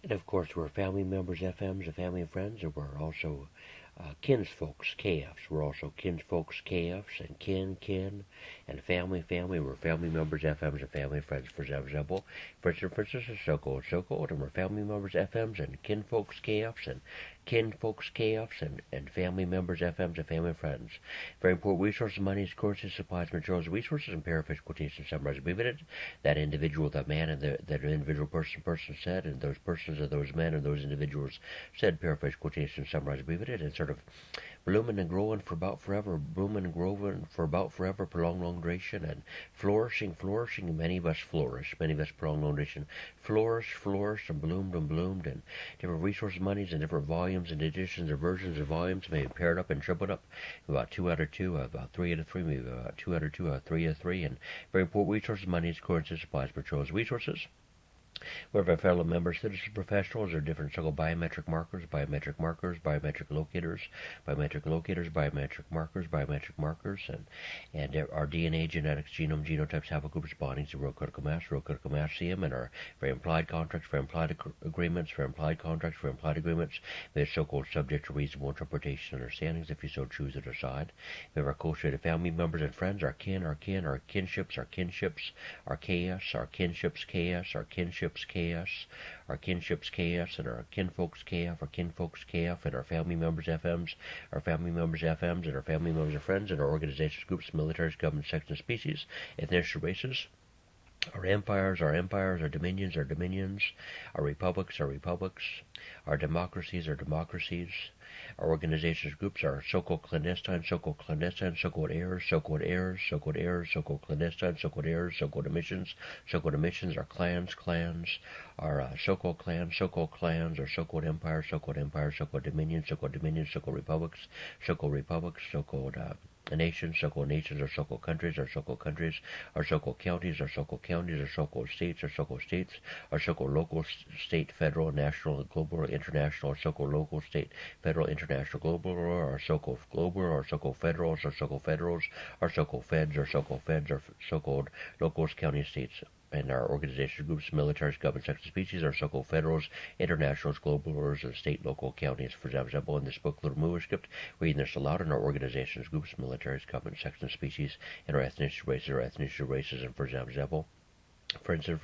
And of course, we're family members, FMs, and family and friends, and we're also kinsfolks, KFs. We're also kinsfolks, KFs, and kin, and family. We're family members, FMs, and family and friends. For example, Fritz and Princess is so cold, and we're family members, FMs, and kinfolks, KFs, and kinfolks, KFs, and family members, FMs, and family and friends. Very important resources, monies, currencies, supplies, materials, resources, and paraphrase quotations summarize it. That individual, that man, and that individual person said, and those persons of those men and those individuals said, paraphrase quotations summarize it, and sort of blooming and growing for about forever, blooming and growing for about forever, prolonged long duration, and flourishing, and many of us prolonged long duration, flourished, and bloomed, and different resources, monies, and different volumes and editions or versions of volumes may be paired up and tripled up, about 2 out of 2, about 3 out of 3, maybe about 2 out of 2, 3 out of 3, and very important resources, monies, currencies, supplies, materials, resources. One of our fellow members, citizen professionals, are different so-called biometric markers, biometric locators, and our DNA, genetics, genome, genotypes, haplogroups, bondings, and real critical mass, CM, and our very implied contracts, very implied agreements, they're so-called subject to reasonable interpretation and understandings if you so choose to decide. We have our associated family members and friends, our kinships, our KS, our kinships, KS, our kinships, KS, and our kinfolks, KF, and our family members, FMs, and our family members and friends, and our organizations, groups, militaries, governments, sections, species, ethnic races, our empires, our dominions, our republics, our democracies, our organizations, groups, our so-called clandestine, so-called heirs, so-called clandestine, so-called heirs, so-called emissions, our clans, our so-called clans, our so-called empires, so-called dominions, so-called republics, so-called nations, so-called nations, our so-called countries, our so-called counties, our so-called states, our so-called local, state, federal, national, global, international, our so-called local, state, federal, international, global, or our so-called global, our so-called federals, our so-called feds, our so-called locals, county, states, and our organizations, groups, militaries, government, sections, species, our so-called federals, internationals, globalers, and state, local, counties. For example, in this book, Little Movie Script, reading this aloud in our organizations, groups, militaries, government, sections, species, and our ethnic races, and for example, for instance,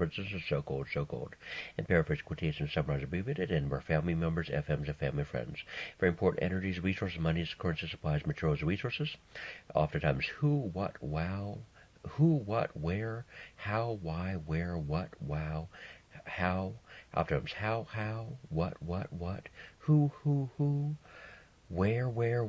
so-called, and paraphrase quotations, summarize, abbreviated, and our family members, FMs, and family friends. Very important energies, resources, monies, currency, supplies, materials, resources. Oftentimes, who, what, where, how, why, where, what, wow, how, oftentimes how, what, who, where, why,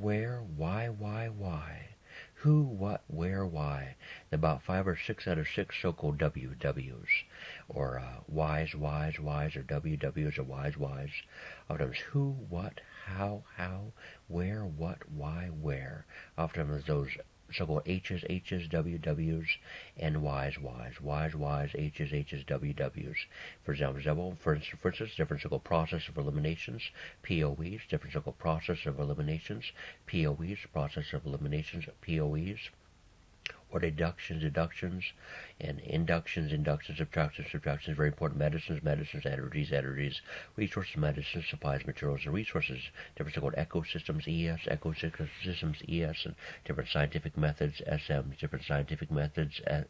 who, what, where, why. About 5 or 6 out of 6 so-called WWs, or Ys, or WWs, or Ys. Oftentimes who, what, how, where, what, why, where. Oftentimes those so-called H's, WWs, and Y's, H's, WWs. For example, for instance, different so-called process of eliminations, POEs, different so-called process of eliminations, POEs, or deductions, and inductions, subtractions, very important, medicines, energies, resources, medicines, supplies, materials, and resources, different so-called ecosystems, and different scientific methods,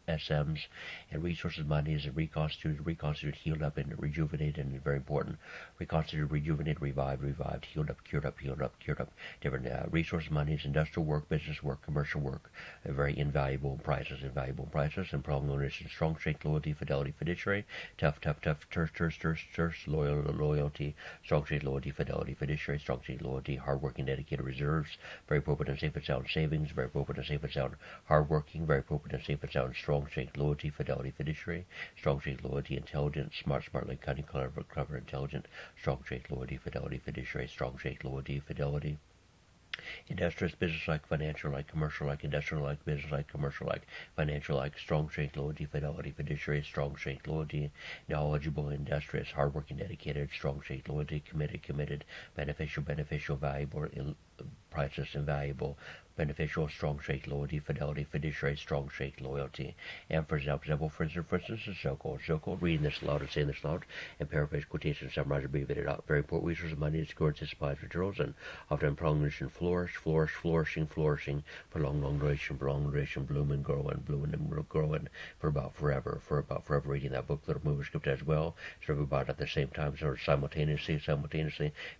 SMs, and resources, monies, and reconstituted, healed up, and rejuvenated, and very important, reconstituted, rejuvenated, revived, healed up, cured up, different resources, monies, industrial work, business work, commercial work, very invaluable prices, and prolonged ownership, strong strength, loyalty, fidelity, fiduciary, tough, terse, loyalty, strong strength, loyalty, fidelity, fiduciary, strong strength, loyalty, hardworking, dedicated, reserves, very appropriate and safe and sound savings, very appropriate and safe and sound hardworking, very appropriate and safe and sound strong strength, loyalty, fidelity, fiduciary, strong strength, loyalty, intelligent, smartly, cunning, clever, intelligent, strong strength, loyalty, fidelity, fiduciary, strong strength, loyalty, fidelity. Industrious, business-like, financial-like, commercial-like, industrial-like, business-like, commercial-like, financial-like, strong strength, loyalty, fidelity, fiduciary, strong strength, loyalty, knowledgeable, industrious, hardworking, dedicated, strong strength, loyalty, committed, beneficial, valuable, priceless, invaluable, beneficial, strong shake, loyalty, fidelity, fiduciary, strong shake, loyalty. And for example, for instance, is so-called, reading this aloud and saying this aloud, and paraphrase, quotation, summarize, abbreviate it out. Very important resource of money, currency, supplies, materials, and often prolongation, flourishing, prolonged long duration, blooming, growing for about forever, reading that book, little movie script as well, sort of about at the same time, sort of simultaneously.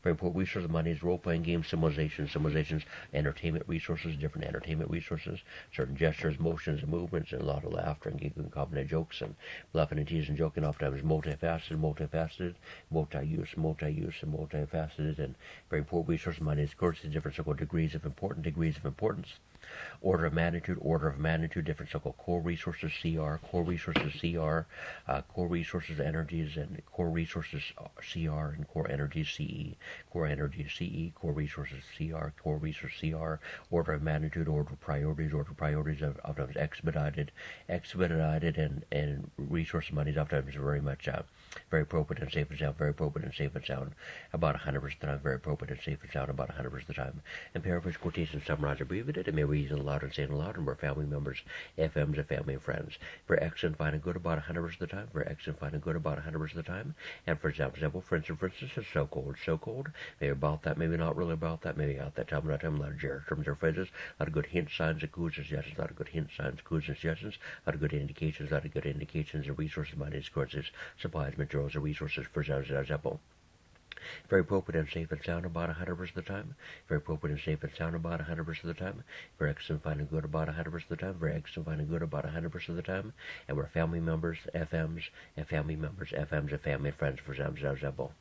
Very important resource of money is role-playing games, civilizations, entertainment resources, different entertainment resources, certain gestures, motions, and movements, and a lot of laughter and giggling, common jokes, and bluffing and teasing, joking, oftentimes multifaceted, multi-use, and multifaceted, and very important resource of money is currency, different so-called degrees of importance. Order of magnitude, different so-called core resources, CR, core resources, energies, and core resources, CR, and core energies, CE, core resources, CR, order of magnitude, order of priorities of expedited, and resource money is oftentimes very much, very appropriate and safe and sound, about 100% of the time, very appropriate and safe and sound, about 100% of the time. And paraphrase, quotation, summarize, abbreviate it, and may read it aloud and say it aloud, and we're family members, FMs, and family and friends. Very excellent, fine, and good about 100% of the time, very excellent, fine, and good about 100% of the time. And for example, for instance, is so cold, maybe about that, maybe not really about that, maybe out that time, not time, a lot of generic terms or phrases, a lot of good hint signs and clues and suggestions, a lot of good hint signs, clues and suggestions, a lot of good indications, and resources, money, currencies, supplies, materials, or resources, for example. Very appropriate and safe and sound about 100% of the time. Very appropriate and safe and sound about 100% of the time. Very excellent, fine, and good about 100% of the time. Very excellent, fine, and good about 100% of the time. And we're family members, FMs, and family members, FMs, and family and friends, for example.